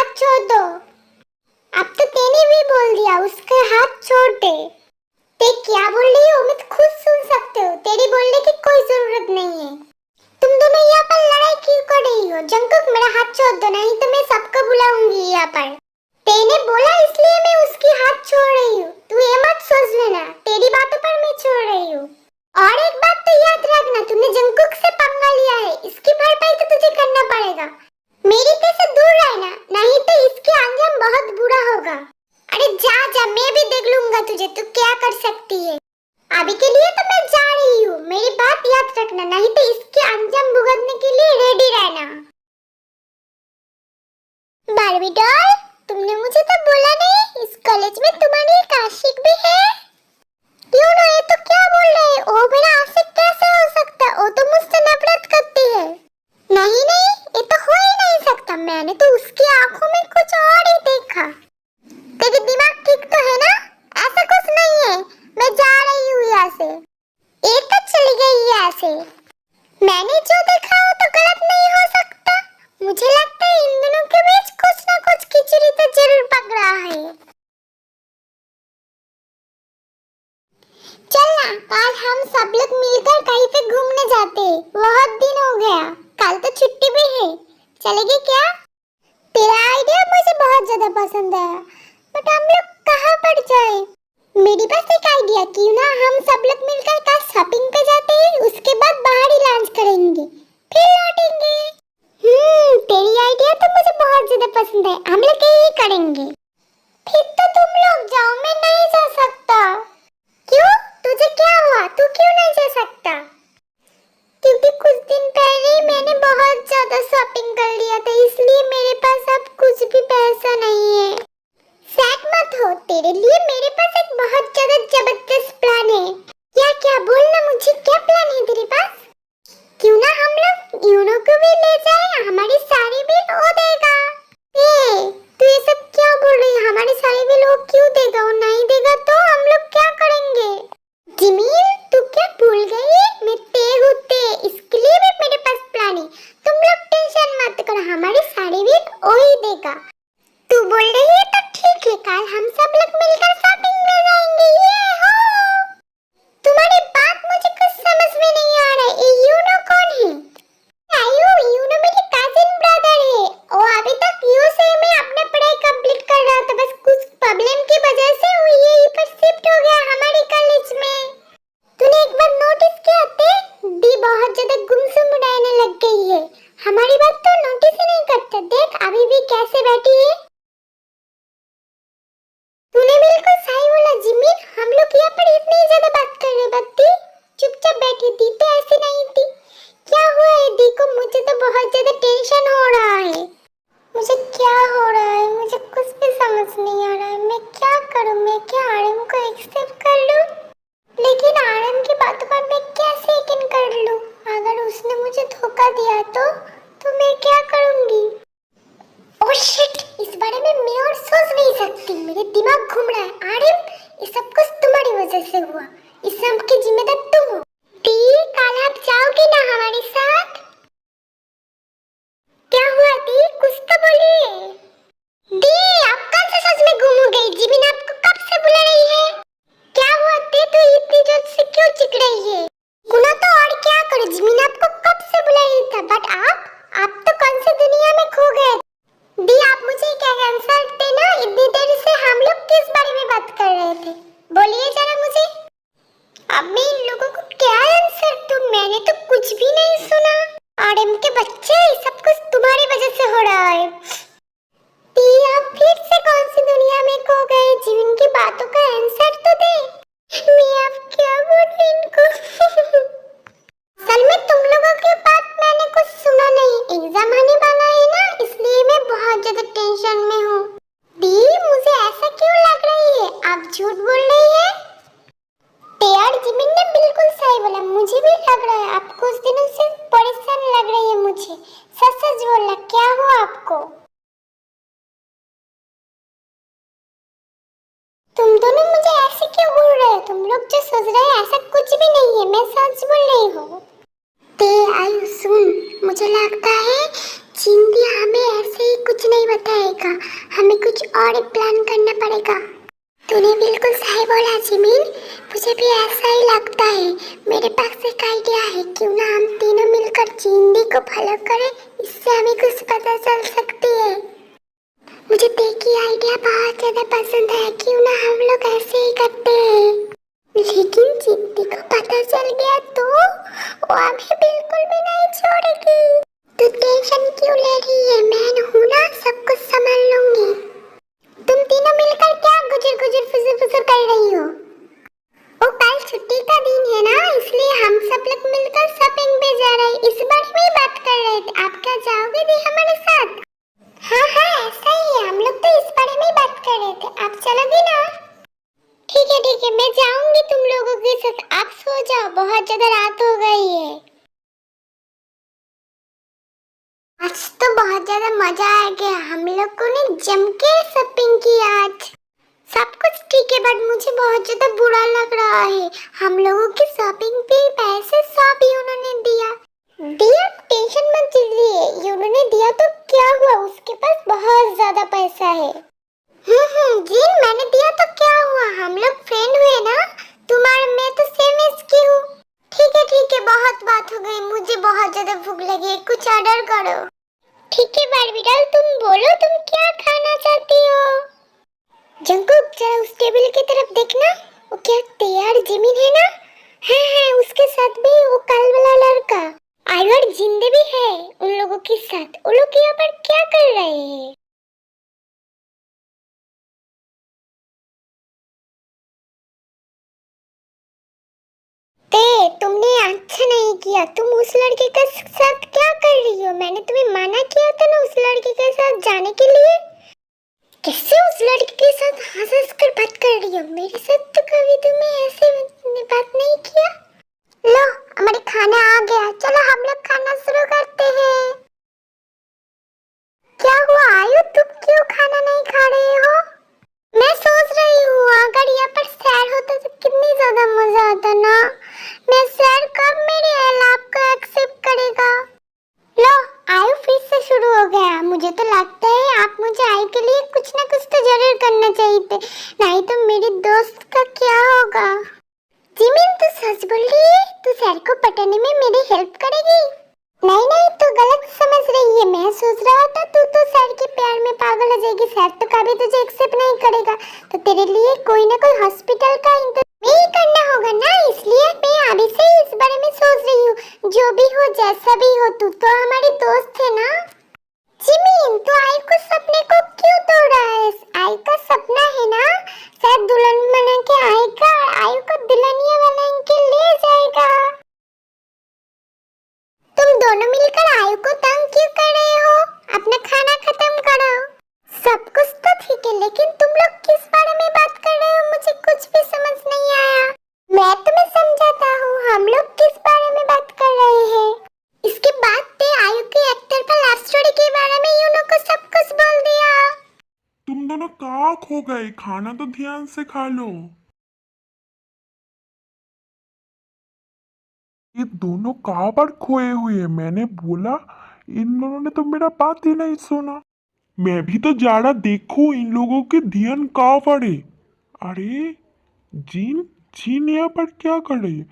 हाथ छोड़ दो। अब तो तेने भी बोल दिया, उसके हाथ छोड़ दे। ते क्या बोल रही हो मैं तो खुद सुन सकते हो, तेरी बोलने की कोई जरूरत नहीं है। तुम दोनों यहाँ पर लड़ाई क्यों कर रही हो? जंकुक मेरा हाथ छोड़ दो, नहीं तो मैं सबको बुलाऊंगी यहाँ पर। तेने बोला इसलिए मैं उसकी हाथ छोड़ रही हूँ, तू ये मत सोच लेना तेरी बातों पर मैं छोड़ रही हूँ। और एक बात तो याद रखना, तूने जंकुक से पंगा लिया है, इसकी भरपाई तो तुझे करना पड़ेगा। मेरी से दूर रहना, नहीं तो इसके अंजाम बहुत बुरा होगा। अरे जा जा, मैं भी देख लूंगा तुझे, तू क्या कर सकती है। अभी के लिए तो मैं जा रही हूँ, मेरी बात याद रखना, नहीं तो इसके अंजाम भुगतने के लिए रेडी रहना। बारबी डॉल, तुमने मुझे तो बोला नहीं इस कॉलेज में तुम्हारी एक आशिक भी है। क्यों ना, ये तो क्या बोल रहे हो? ओ मेरा आशिक कैसे हो सकता है? वो तो मुझसे नफरत करती है। नहीं नहीं, ये तो हो ही नहीं सकता, मैंने तो उसकी आंखों में कुछ और ही देखा। तेरी दिमाग ठीक तो है ना? ऐसा कुछ नहीं है, मैं जा रही हूँ यहाँ से। ये तो चली गई यहाँ से। मैंने जो देखा वो तो गलत नहीं हो सकता। मुझे लगता है इन दोनों के बीच कुछ ना कुछ खिचड़ी तो जरूर पक रहा है। चल ना, कल हम सब लोग मिलकर कहीं पे घूमने जाते हैं, बहुत दिन हो गया। कल तो छुट्टी भी है, चलेगी क्या? तेरा आइडिया मुझे बहुत ज्यादा पसंद है, बट हम लोग कहाँ पर जाए? मेरे पास एक आइडिया, क्यों ना हम सब लोग मिलकर कल शॉपिंग पे जाते हैं, उसके बाद बाहर ही लंच करेंगे, फिर लौटेंगे। तेरी आइडिया तो मुझे बहुत ज्यादा पसंद है, हम लोग यही करेंगे। फिर तो तुम लोग जाओ, मैं नहीं जा सकता। क्यों? तुझे क्या हुआ? तू क्यों नहीं जा सकता? क्योंकि कुछ दिन पहले मैंने बहुत ज्यादा शॉपिंग कर लिया था, इसलिए मेरे पास अब कुछ भी पैसा नहीं है। सैड मत हो, तेरे लिए मेरे पास एक बहुत ज्यादा जबरदस्त प्लान है। क्या बोलना, मुझे क्या प्लान है तेरे पास? क्यों ना हम लोग यूनो को भी ले जाए, हमारी सारी बिल वो देगा। तू ये सब क्या बोल रही है? हमारी सारी बिल वो क्यों देगा? वो नहीं देगा तो हम लोग क्या करेंगे? जिमीन, तू क्या भूल गई? मैं ते हूँ ते, इसके लिए भी मेरे पास प्लान है। तुम लोग टेंशन मत करो, हमारी सारी बिल वो ही देगा। तू बोल रही है तो ठीक है, कल हम सब लोग मिलकर शॉपिंग में जाएंगे। ये हो, तुम्हारी बात मुझे कुछ समझ में नहीं आ रहा है। ये यूनो कौन है? आयु, यूनो मेरी कजिन ब्रदर है। वो अभी तक यूएसए में अपने पढ़ाई कंप्लीट कर रहा था, बस कुछ प्रॉब्लम की वजह से वो यहीं पर शिफ्ट हो गया हमारे कॉलेज में। तूने एक बार नोटिस किया थे, दी बहुत ज्यादा गुमसुम रहने लग गई है, हमारी बात तो नोटिस ही नहीं करते। देख अभी भी कैसे बैठी है। तूने बिल्कुल सही बोला जिमिन, हम लोग यहाँ पर इतनी ज्यादा बात कर रहे, बत्ती चुपचाप बैठी थी तो ऐसी नहीं थी। क्या हुआ है दी को? मुझे तो बहुत ज्यादा टेंशन हो रहा है। मुझे क्या हो रहा है, मुझे कुछ भी समझ नहीं आ रहा है। मैं क्या करूँ? मैं क्या आरएम को एक्सेप्ट कर लूँ? लेकिन आरएम की बातों पर मैं कैसे यकीन कर लूँ? अगर उसने मुझे धोखा दिया तो मैं क्या करूँगी? ओह शिट, इस बारे में मैं और सोच नहीं सकती, मेरे दिमाग घूम रहा है। आरएम, ये सब कुछ तुम्हारी वजह से हुआ, इस सब की जिम्मेदार तुम हो। दी, कल आप जाओगे ना हमारे साथ? क्या हुआ दी, कुछ तो बोलिए। दी, आप कौन से सच में गुम हो गई? जिमिन आपको कब से बुला रही है। क्या हुआ दी, तो इतनी जोर से क्यों चिढ़ रही है? गुना तो और क्या करो, जिमिन आपको कब से बुला रही था, बट आप तो कौन सी दुनिया में खो गए। दी, आप मुझे क्या आंसर देना, इतनी देर से हम लोग किस बारे में बात कर रहे थे, बोलिए जरा मुझे। अब मैं इन लोगों को क्या आंसर दूं? मैंने तो कुछ भी नहीं सुना। आरएम के बच्चे, सब कुछ तुम्हारी वजह से हो रहा है। दी, आप फिर से कौन सी दुनिया में खो गए? जीवन की बातों का आंसर तो दे। मैं अब क्या बोलूं इनको? असल में तुम लोगों की बात मैंने कुछ सुना नहीं, एग्जाम आने वाला है ना, इसलिए मैं बहुत ज्यादा टेंशन में हूँ। दी, मुझे ऐसा क्यों लग रही है? आप झूठ बोल रही है। यार जिमिन ने बिल्कुल सही बोला, मुझे भी लग रहा है आप कुछ दिनों से परेशान लग रही है मुझे। सच सच बोलना, क्या हुआ आपको? तुम दोनों मुझे ऐसे क्यों बोल रहे हो? तुम लोग जो सोच रहे हैं ऐसा कुछ भी नहीं है, मैं सच बोल रही हूँ। ते आयु सुन, मुझे लगता है चिंदी हमें ऐसे ही कुछ नहीं बताएगा, हमें कुछ और प्लान करना पड़ेगा। तूने बिल्कुल सही बोला जिमिन, मुझे भी ऐसा ही लगता है। मेरे पास एक आइडिया है, क्यों ना हम तीनों मिलकर चिंदी को फॉलो करें, इससे हमें कुछ पता चल सकती है। मुझे देखी आइडिया बहुत ज्यादा पसंद है, क्यों ना हम लोग ऐसे ही करते हैं। लेकिन चिंदी को पता चल गया तो वो हमें बिल्कुल भी नहीं छोड़ेगी। तू टेंशन क्यों ले रही है, मैं हूं ना, सब कुछ संभाल लूंगी। तुम तीनों मिलकर क्या गुजर गुजर फुसर फुसर कर रही हो? वो कल छुट्टी का दिन है ना, इसलिए हम सब लोग मिलकर शॉपिंग पे जा रहे हैं, इस बारे में बात कर रहे थे। आप क्या जाओगे दी हमारे साथ? हाँ हाँ ऐसा ही है, हम लोग तो इस बारे में बात कर रहे थे, आप चलोगे ना? ठीक है, मैं जाऊंगी तुम लोगों के साथ, आप सो जाओ, बहुत ज्यादा रात हो गई है। आज तो बहुत ज्यादा मजा आ गया, हम लोगों ने जम के शॉपिंग की आज। सब कुछ ठीक है, बट मुझे बहुत ज्यादा बुरा लग रहा है। हम लोगों की शॉपिंग पे पैसे सब उन्होंने दिया। दिया टेंशन मत लीजिए, उन्होंने दिया तो क्या हुआ, उसके पास बहुत ज्यादा पैसा है। जिन मैंने दिया तो क्या हुआ, हम लोग फ्रेंड हुए ना, तुम्हारे मैं तो सेम एज की हूँ। ठीक है, बहुत बात हो गई, मुझे बहुत ज्यादा भूख लगी है, कुछ ऑर्डर करो। ठीक है बारबी डॉल, तुम बोलो तुम क्या खाना चाहती हो? जंकुक जरा उस टेबल की तरफ देखना, वो क्या तैयार जिमिन है ना? हाँ उसके साथ भी वो कल वाला लड़का आयवर जिंदे भी है उन लोगों के साथ। वो लोग यहाँ पर क्या कर रहे हैं? तुमने अच्छा नहीं किया, तुम उस लड़के के साथ क्या कर रही हो? मैंने तुम्हें मना किया था ना उस लड़के के साथ जाने के लिए। कैसे उस लड़के के साथ हंस कर बात कर रही हो? मेरे साथ तो कभी तुमने ऐसे बात नहीं किया। लो हमारे खाना आ गया, चलो हम लोग खाना शुरू करते हैं। क्या हुआ आयु, तुम क्यों खाना नहीं खा रहे हो? मैं सोच रही हूँ अगर यहाँ पर सैर होता तो कितनी ज्यादा मजा आता ना। मैं सैर कब मेरे अलाप को एक्सेप्ट करेगा? लो आयु फिर से शुरू हो गया। मुझे तो लगता है आप मुझे आयु के लिए कुछ ना कुछ तो जरूर करना चाहिए थे, नहीं तो मेरी दोस्त का क्या होगा? जिमिन तू सच बोल रही है, तू सैर को पटाने में मेरी हेल्प करेगी? नहीं तू गलत समझ रही है, मैं सोच रहा था तू तो सैर के प्यार में पागल हो जाएगी, सैर तो कभी तुझे एक्सेप्ट नहीं करेगा, तो तेरे लिए कोई ना कोई हॉस्पिटल का इंतजाम ही करना होगा ना, इसलिए मैं अभी से इस बारे में सोच रही हूँ। जो भी हो जैसा भी हो, तू तो हमारी दोस्त है ना। जिमिन तू आई को सपने को क्यों तोड़ रहा है? आई का सपना है ना, शायद दुल्हन बना के आएगा, आई को दुल्हनिया बना के ले जाएगा। तुम दोनों मिलकर आयु को तंग क्यों कर रहे हो? अपना खाना खत्म करो। सब कुछ तो ठीक है, लेकिन तुम लोग किस बारे में बात कर रहे हो, मुझे कुछ भी समझ नहीं आया। मैं तुम्हें समझाता हूँ, हम लोग किस बारे में बात कर रहे हैं। इसके बाद ते आयु के एक्टर का लव स्टोरी के बारे में यूनो को सब कुछ बोल दिया। तुम दोनों कहाँ खो गए, खाना तो ध्यान से खा लो। ये दोनों कहाँ पर खोए हुए हैं? मैंने बोला, इन दोनों ने तो मेरा बात ही नहीं सुना। मैं भी तो जा रहा देखूं इन लोगों के ध्यान कहाँ पर है। अरे जीन, जीन यहाँ पर क्या कर रही है?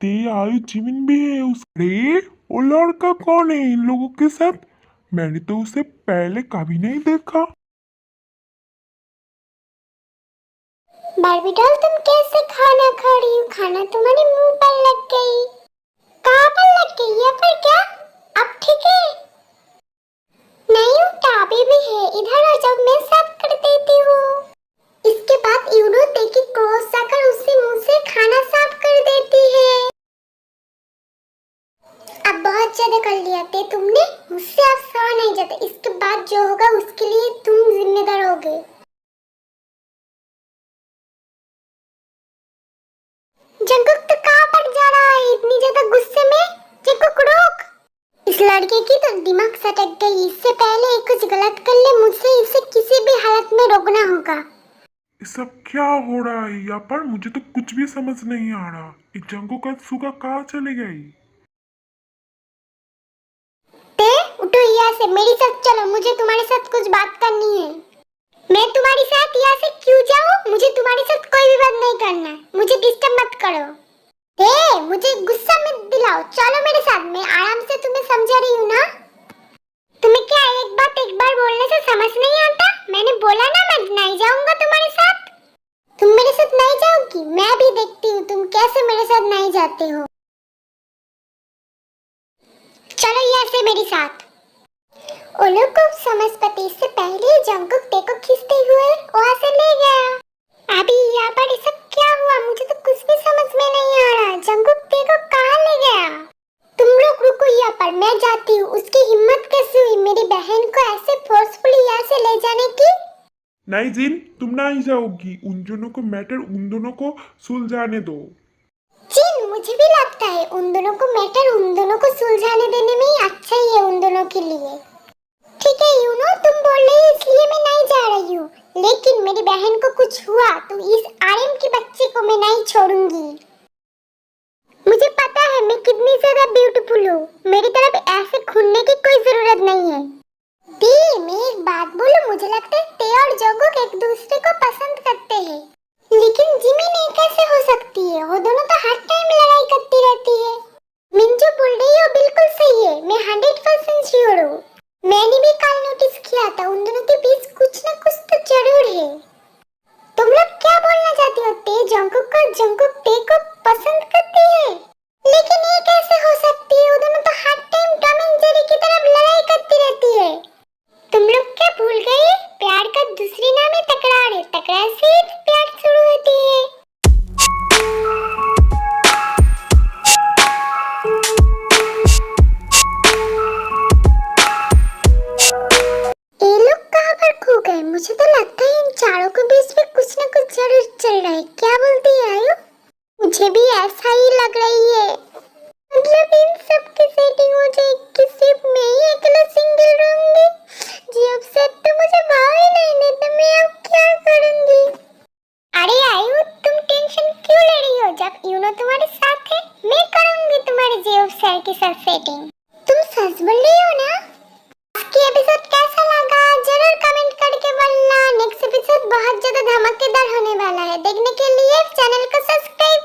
ते आयु जिमिन भी है उस। अरे वो लड़का कौन है इन लोगों के साथ? मैंने तो उसे पहले कभी नहीं देखा। बारबी डॉल तुम कैसे खाना खा रही हो? खाना तुम्हारे मुंह पर लग गई। कहाँ पर लग गई? यहाँ पर क्या? अब ठीक है? नहीं उठा, अभी भी है, इधर आ जाओ, मैं साफ कर देती हूँ। इसके बाद यूनो देखी क्रोस जाकर उससे मुंह से खाना साफ कर देती है। अब बहुत ज्यादा कर लिया थे तुमने, मुझसे अब सहा नहीं जाता, इसके बाद जो होगा उसके लिए तुम जिम्मेदार होगे। जंकुक तो कहाँ पर जा रहा है इतनी ज्यादा गुस्से में? जंकुक रुक। इस लड़के की तो दिमाग सटक गई, इससे पहले कुछ गलत कर ले मुझसे इसे किसी भी हालत में रोकना होगा। ये सब क्या हो रहा है यहाँ पर? मुझे तो कुछ भी समझ नहीं आ रहा। ये जंगू का सुगा कहाँ चले गई? ते उठो यहाँ से मेरे साथ चलो, मुझे तुम्हारे साथ कुछ बात करनी है। मैं तुम्हारे साथ यहाँ से क्यों जाऊँ? मुझे तुम्हारे साथ कोई भी बात नहीं करना है, मुझे डिस्टर्ब मत करो। मुझे गुस्सा मत दिलाओ, चलो मेरे साथ, मैं आराम से तुम्हें समझा रही हूँ ना। तुम्हें क्या एक बात एक बार बोलने से समझ नहीं आता? मैंने बोला ना मैं नहीं जाऊंगा तुम्हारे साथ। तुम मेरे साथ नहीं जाओगी, मैं भी देखती हूँ तुम कैसे मेरे साथ नहीं जाते हो। चलो यहाँ से मेरे साथ। ओलो को समझ पाते इससे पहले जंगकुक टेको खींचते हुए वहाँ से ले गया। अभी यहाँ पर ये सब क्या हुआ? मुझे तो कुछ भी समझ में नहीं आ रहा। जंगकुक टेको कहाँ ले गया? तुम लोग रुको यहाँ पर, मैं जाती हूँ। उसकी हिम्मत कैसे हुई मेरी बहन को ऐसे फोर्सफुली यहाँ से ले जाने की? नहीं जिन, तुम नहीं जाओगी। उन दोनों को मैटर उन दोनों को सुलझाने दो। जिन, मुझे भी लगता है उन दोनों को मैटर उन दोनों को सुलझाने देने में ही अच्छा ही है उन दोनों के लिए। ठीक है यूनो, तुम बोल रही हो इसलिए मैं नहीं जा रही हूँ, लेकिन मेरी बहन को कुछ हुआ तो इस आर्यन की बच्ची को मैं नहीं छोड़ूंगी। मुझे पता है मैं कितनी ज्यादा ब्यूटीफुल हूँ, मेरी तरफ ऐसे खुलने की कोई जरूरत नहीं है। दी, मैं एक बात बोलूं, मुझे लगता है ते और जंगकुक एक दूसरे को पसंद करते हैं, लेकिन जिमिन ये कैसे हो सकती है? वो दोनों तो हर टाइम लड़ाई करती रहती है। मिंजो बोल रही हो बिल्कुल सही है, मैं 100% श्योर हूँ। मैंने भी कल नोटिस किया था उन दोनों के बीच कुछ न कुछ तो जरूर है। तुम लोग क्या बोलना चाहती हो? ते जंगकुक को जंगकुक ते को पसंद करती है, लेकिन ये कैसे हो सकती है? वो दोनों तो हर टाइम टॉम एंड जेरी की तरफ लड़ाई करती रहती है। तुम लोग क्या भूल गए? प्यार का दूसरी नाम है तकरार है, तकरार से प्यार शुरू होती है। ये लोग कहाँ पर खो गए? मुझे तो लगता है इन चारों के बीच में कुछ न कुछ जरूर चल रहा है। क्या बोलती है आयु? मुझे भी ऐसा ही लग रही है। मतलब इन सब की सेटिंग हो जाएगी, सिर्फ मैं ही अकेला सिंगल रहूंगी। जी अब सेट तो मुझे भाव ही नहीं देता, मैं अब क्या करूंगी? अरे आयु, तुम टेंशन क्यों ले रही हो? जब यूनो तुम्हारे साथ है, मैं करूंगी तुम्हारे जीव सर के साथ सेटिंग। तुम सच बोल रही हो ना? की एपिसोड कैसा लगा जरूर कमेंट करके बोलना। नेक्स्ट एपिसोड बहुत ज्यादा धमाकेदार होने वाला है, देखने के लिए चैनल को सब्सक्राइब